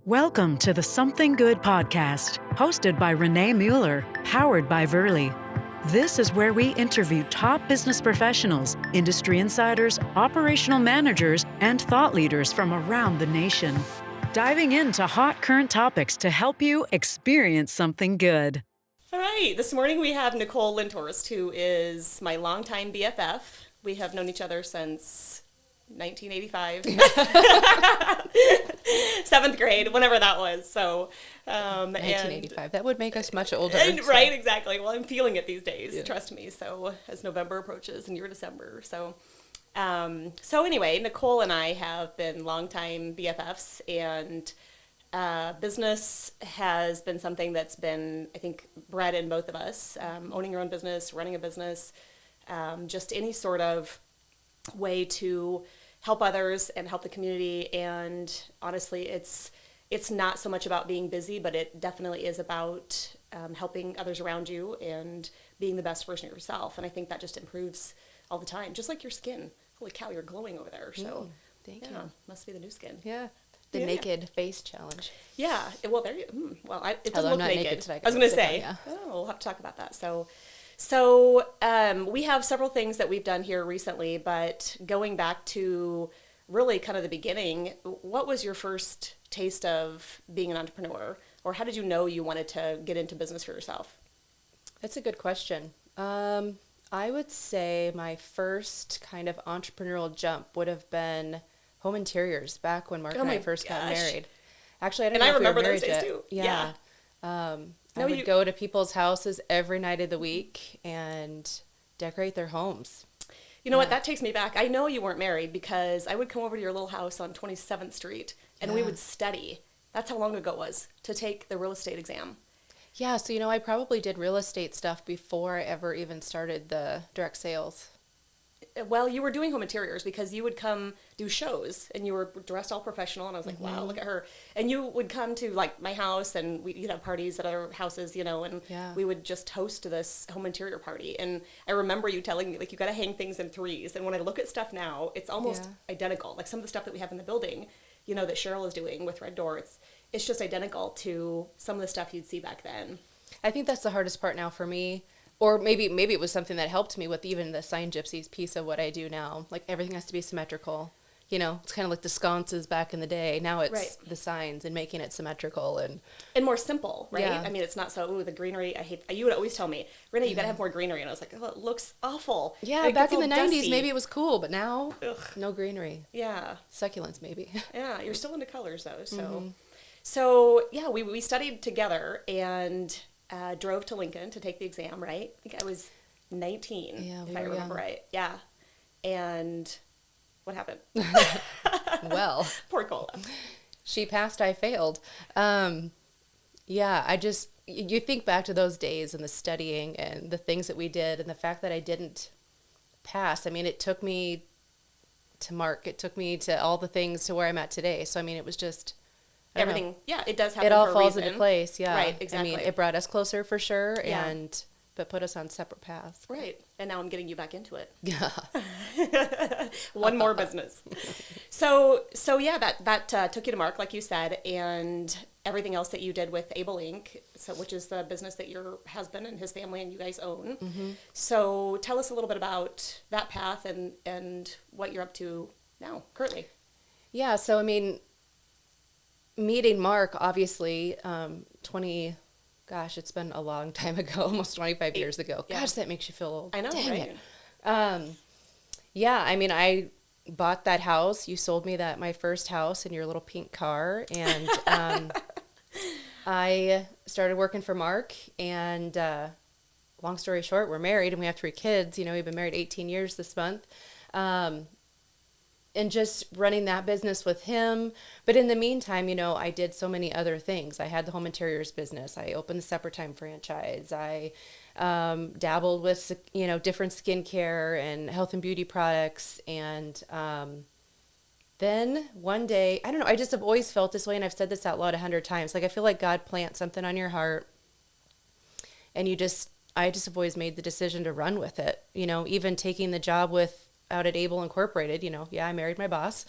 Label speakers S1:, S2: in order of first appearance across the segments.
S1: Welcome to the Something Good podcast, hosted by Renee Mueller, powered by Verly. This is where we interview top business professionals, industry insiders, operational managers, and thought leaders from around the nation, diving into hot current topics to help you experience something good.
S2: All right, this morning we have Nicole Lindhorst, who is my longtime BFF. We have known each other since 1985, 7th grade, whenever that was. So,
S3: 1985. That would make us much older.
S2: Right, exactly. Well, I'm feeling it these days. Trust me. So, as November approaches and you're December, so anyway, Nicole and I have been longtime BFFs, and business has been something that's been, I think, bred in both of us. Owning your own business, running a business, just any sort of way to help others and help the community. And honestly, it's not so much about being busy, but it definitely is about helping others around you and being the best version of yourself. And I think that just improves all the time, just like your skin. Holy cow, you're glowing over there. So
S3: thank you.
S2: Must be the new skin.
S3: Yeah. The naked face challenge.
S2: Yeah. Well, there you. Well, it doesn't
S3: Although
S2: look
S3: I'm not
S2: naked.
S3: today,
S2: I was going to say.
S3: yeah.
S2: Oh, we'll have to talk about that. So we have several things that we've done here recently, but going back to really kind of the beginning, what was your first taste of being an entrepreneur? Or how did you know you wanted to get into business for yourself?
S3: That's a good question. I would say my first kind of entrepreneurial jump would have been home interiors back when Mark and I first got married. Actually, I didn't know if we were married yet.
S2: Too.
S3: Yeah. I would go to people's houses every night of the week and decorate their homes.
S2: You know what? That takes me back. I know you weren't married because I would come over to your little house on 27th Street and we would study. That's how long ago it was to take the real estate exam.
S3: Yeah, so I probably did real estate stuff before I ever even started the direct sales.
S2: Well, you were doing home interiors because you would come do shows and you were dressed all professional, and I was like, wow, look at her. And you would come to like my house, and you'd have parties at other houses, and we would just host this home interior party. And I remember you telling me, like, you got to hang things in threes. And when I look at stuff now, it's almost identical. Like some of the stuff that we have in the building, that Cheryl is doing with Red Door, it's just identical to some of the stuff you'd see back then.
S3: I think that's the hardest part now for me. Or maybe it was something that helped me with even the Sign Gypsies piece of what I do now. Like everything has to be symmetrical. It's kind of like the sconces back in the day. Now it's the signs and making it symmetrical and
S2: more simple, right? Yeah. I mean, it's not so, the greenery, you would always tell me, Renee, you got to have more greenery. And I was like, oh, it looks awful.
S3: Yeah, back in the 90s, maybe it was cool, but now, no greenery.
S2: Yeah.
S3: Succulents, maybe.
S2: Yeah, you're still into colors, though. So we studied together and drove to Lincoln to take the exam, right? I think I was 19, if I remember right. Yeah. And what happened?
S3: Well.
S2: Poor Cola.
S3: She passed, I failed. You think back to those days and the studying and the things that we did and the fact that I didn't pass. I mean, it took me to Mark. It took me to all the things to where I'm at today. So, I mean, it was just...
S2: Everything, it does happen.
S3: It all
S2: for a
S3: falls
S2: reason.
S3: into place, yeah.
S2: Right, exactly.
S3: I mean, it brought us closer for sure, but put us on separate paths.
S2: Right, and now I'm getting you back into it.
S3: Yeah.
S2: One more business. So that took you to Mark, like you said, and everything else that you did with Able Inc., which is the business that your husband and his family and you guys own. Mm-hmm. So tell us a little bit about that path and what you're up to now, currently.
S3: Yeah, so I mean... meeting Mark, obviously, it's been a long time ago, almost 25 years ago.
S2: Yeah.
S3: Gosh, that makes you feel old.
S2: I know,
S3: Dang
S2: right?
S3: It. I mean, I bought that house. You sold me my first house in your little pink car, and I started working for Mark, and long story short, we're married, and we have 3 kids. We've been married 18 years this month. And just running that business with him. But in the meantime, I did so many other things. I had the home interiors business. I opened the Separate Time franchise. I dabbled with, different skincare and health and beauty products. And then one day, I don't know, I just have always felt this way, and I've said this out loud 100 times. Like, I feel like God plants something on your heart, and I just have always made the decision to run with it. Even taking the job out at Able Incorporated, I married my boss.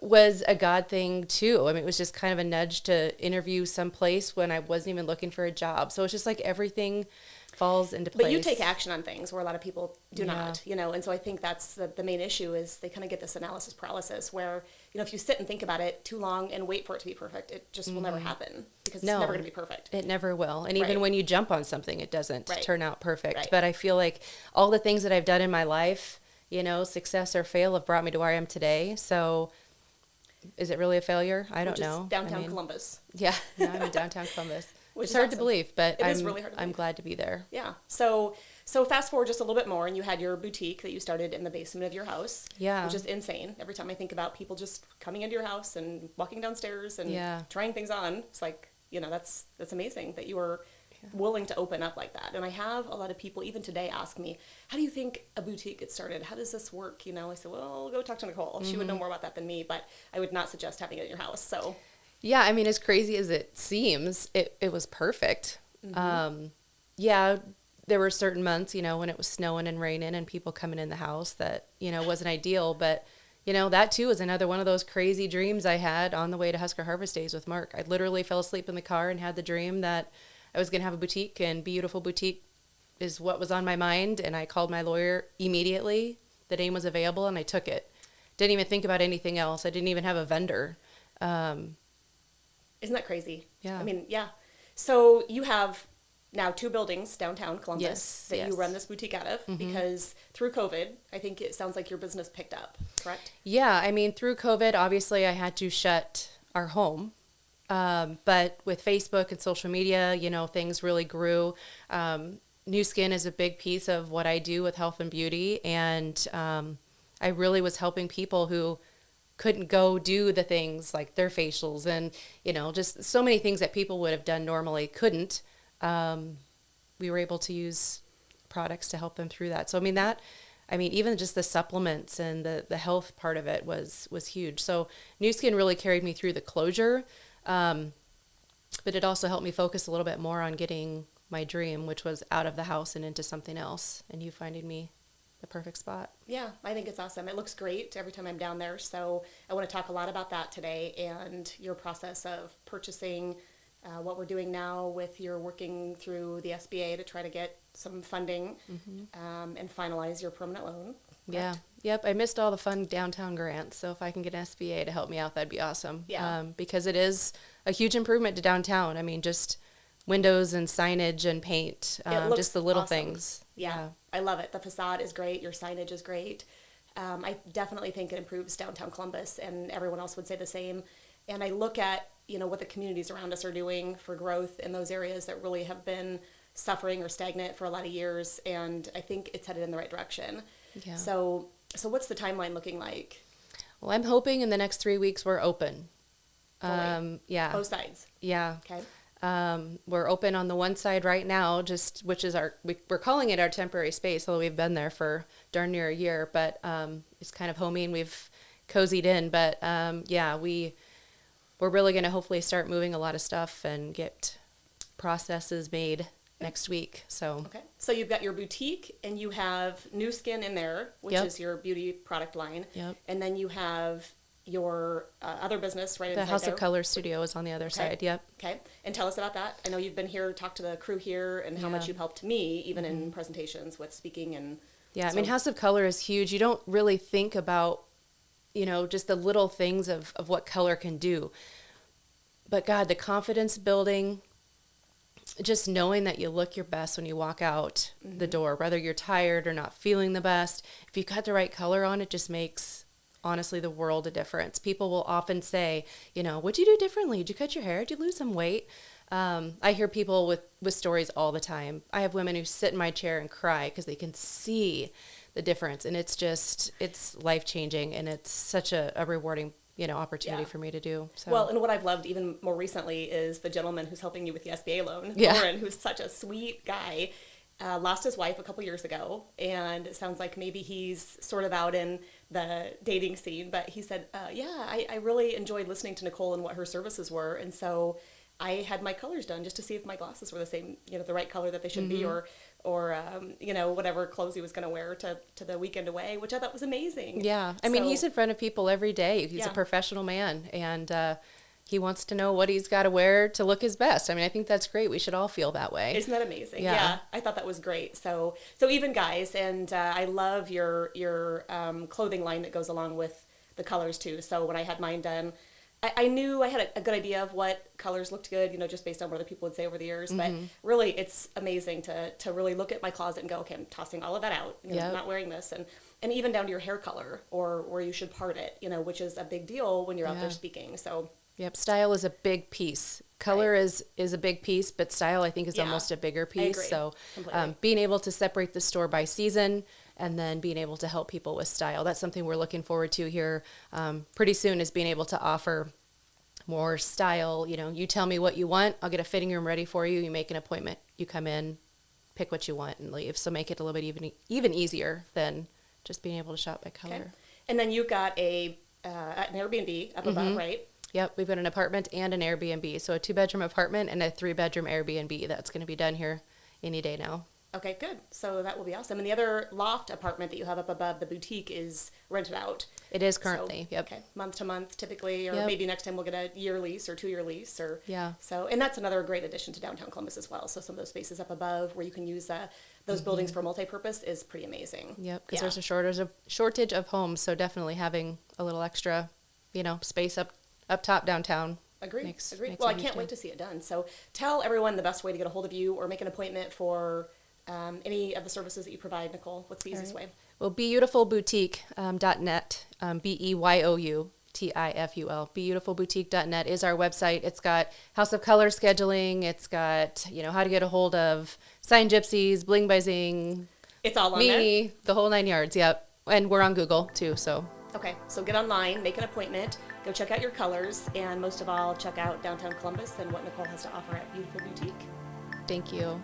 S3: was a God thing too. I mean, it was just kind of a nudge to interview someplace when I wasn't even looking for a job. So it's just like everything falls into place.
S2: But you take action on things where a lot of people do not, and so I think that's the main issue is they kind of get this analysis paralysis where, if you sit and think about it too long and wait for it to be perfect, it just will never happen because it's never going to be perfect.
S3: It never will. And even
S2: Right.
S3: when you jump on something, it doesn't
S2: Right.
S3: turn out perfect.
S2: Right.
S3: But I feel like all the things that I've done in my life, success or fail, have brought me to where I am today. So is it really a failure? I don't
S2: Which is
S3: know.
S2: downtown Columbus.
S3: Yeah, now I'm in downtown Columbus.
S2: Which
S3: It's
S2: is
S3: hard to
S2: awesome.
S3: believe, but
S2: It is really hard to
S3: I'm
S2: believe.
S3: glad to be there.
S2: Yeah. So fast forward just a little bit more, and you had your boutique that you started in the basement of your house.
S3: Yeah.
S2: Which is insane. Every time I think about people just coming into your house and walking downstairs and
S3: Yeah.
S2: trying things on, it's like, that's amazing that you were willing to open up like that. And I have a lot of people even today ask me, how do you think a boutique gets started? How does this work? I said, well, go talk to Nicole. She would know more about that than me, but I would not suggest having it in your house. So
S3: Yeah, I mean, as crazy as it seems, it was perfect. Yeah, there were certain months, when it was snowing and raining and people coming in the house that, wasn't ideal. But, that too is another one of those crazy dreams I had on the way to Husker Harvest Days with Mark. I literally fell asleep in the car and had the dream that I was going to have a boutique, and Beautiful Boutique is what was on my mind. And I called my lawyer immediately. The name was available and I took it. Didn't even think about anything else. I didn't even have a vendor.
S2: isn't that crazy?
S3: Yeah.
S2: I mean, yeah. So you have now 2 buildings downtown Columbus
S3: Yes,
S2: that you
S3: yes.
S2: run this boutique out of because through COVID, I think it sounds like your business picked up, correct?
S3: Yeah, I mean, through COVID, obviously I had to shut our home. But with Facebook and social media, things really grew. New Skin is a big piece of what I do with health and beauty. And I really was helping people who couldn't go do the things like their facials and, just so many things that people would have done normally couldn't. We were able to use products to help them through that. So, even just the supplements and the health part of it was huge. So New Skin really carried me through the closure. But it also helped me focus a little bit more on getting my dream, which was out of the house and into something else, and you finding me the perfect spot.
S2: Yeah, I think it's awesome. It looks great every time I'm down there. So I want to talk a lot about that today and your process of purchasing, what we're doing now with your working through the SBA to try to get some funding and finalize your permanent loan.
S3: Yeah.
S2: Correct?
S3: Yep. I missed all the fun downtown grants. So if I can get an SBA to help me out, that'd be awesome.
S2: Yeah.
S3: Because it is a huge improvement to downtown. I mean, just windows and signage and paint,
S2: It looks
S3: just the little
S2: awesome.
S3: things.
S2: Yeah, I love it. The facade is great. Your signage is great. I definitely think it improves downtown Columbus, and everyone else would say the same. And I look at, what the communities around us are doing for growth in those areas that really have been suffering or stagnant for a lot of years, and I think it's headed in the right direction.
S3: Yeah.
S2: So what's the timeline looking like?
S3: Well, I'm hoping in the next 3 weeks we're open.
S2: Fully?
S3: Yeah.
S2: Both sides.
S3: Yeah.
S2: Okay.
S3: We're open on the one side right now, which is we're calling it our temporary space, although we've been there for darn near a year, but it's kind of homey and we've cozied in. But yeah, we're really going to hopefully start moving a lot of stuff and get processes made next week. So
S2: Okay. So you've got your boutique and you have New Skin in there, which
S3: Yep.
S2: is your beauty product line.
S3: Yep.
S2: And then you have your other business right
S3: the
S2: inside
S3: House
S2: there.
S3: of Color studio is on the other side. Yep.
S2: Okay. And tell us about that. I know you've been here, talked to the crew here, and how much
S3: Yeah. Mm-hmm.
S2: you've helped me, even in presentations with speaking and.
S3: Yeah, I
S2: so-
S3: mean, House of Color is huge. You don't really think about, just the little things of what color can do. But God, the confidence building, just knowing that you look your best when you walk out the door, whether you're tired or not feeling the best. If you got the right color on, it just makes, honestly, the world a difference. People will often say, what'd you do differently? Did you cut your hair? Did you lose some weight? I hear people with stories all the time. I have women who sit in my chair and cry because they can see the difference. And it's life-changing, and it's such a rewarding, opportunity
S2: Yeah.
S3: for me to do. So.
S2: Well, and what I've loved even more recently is the gentleman who's helping you with the SBA loan,
S3: Yeah.
S2: Lauren, who's such a sweet guy. Lost his wife a couple years ago, and it sounds like maybe he's sort of out in the dating scene. But he said, "Yeah, I really enjoyed listening to Nicole and what her services were, and so I had my colors done just to see if my glasses were the same, the right color that they should be, or whatever clothes he was going to wear to the weekend away, which I thought was amazing.
S3: Yeah. I mean, he's in front of people every day. He's a
S2: Yeah.
S3: professional man, and he wants to know what he's got to wear to look his best. I mean, I think that's great. We should all feel that way.
S2: Isn't that amazing?
S3: Yeah.
S2: I thought that was great. So even guys, and I love your clothing line that goes along with the colors too. So when I had mine done, I knew I had a good idea of what colors looked good, just based on what other people would say over the years. But really, it's amazing to really look at my closet and go, okay, I'm tossing all of that out. I'm not wearing this. And even down to your hair color or where you should part it, which is a big deal when you're out there speaking. So
S3: Yep, style is a big piece. Color is a big piece, but style I think is almost a bigger piece.
S2: agree.
S3: So
S2: Completely.
S3: being able to separate the store by season and then being able to help people with style, that's something we're looking forward to here pretty soon, is being able to offer more style. You tell me what you want, I'll get a fitting room ready for you. You make an appointment, you come in, pick what you want and leave. So make it a little bit even easier than just being able to shop by color.
S2: okay. And then you've got an Airbnb up above, right?
S3: Yep, we've got an apartment and an Airbnb. So a 2-bedroom apartment and a 3-bedroom Airbnb that's going to be done here any day now.
S2: Okay, good. So that will be awesome. And the other loft apartment that you have up above, the boutique, is rented out.
S3: It is currently,
S2: So,
S3: yep.
S2: Okay, month to month typically, or
S3: Yep.
S2: maybe next time we'll get a year lease or 2-year lease, or
S3: Yeah.
S2: So, and that's another great addition to downtown Columbus as well. So some of those spaces up above where you can use those buildings for multi-purpose is pretty amazing.
S3: Yep, because
S2: Yeah.
S3: there's a shortage of homes, so definitely having a little extra, space up top downtown.
S2: Agreed.
S3: makes
S2: Well,
S3: a
S2: I
S3: huge
S2: can't wait
S3: difference.
S2: to see it done. So tell everyone the best way to get a hold of you or make an appointment for any of the services that you provide, Nicole. What's the easiest way?
S3: Well, beautifulboutique.net, BEYOUTIFUL. Beautifulboutique.net is our website. It's got House of Color scheduling. It's got, how to get a hold of Sign Gypsies, Bling by Zing,
S2: It's all on there.
S3: me, the whole 9 yards. Yep. And we're on Google too, so.
S2: Okay, so get online, make an appointment, go check out your colors, and most of all, check out downtown Columbus and what Nicole has to offer at Beautiful Boutique.
S3: Thank you.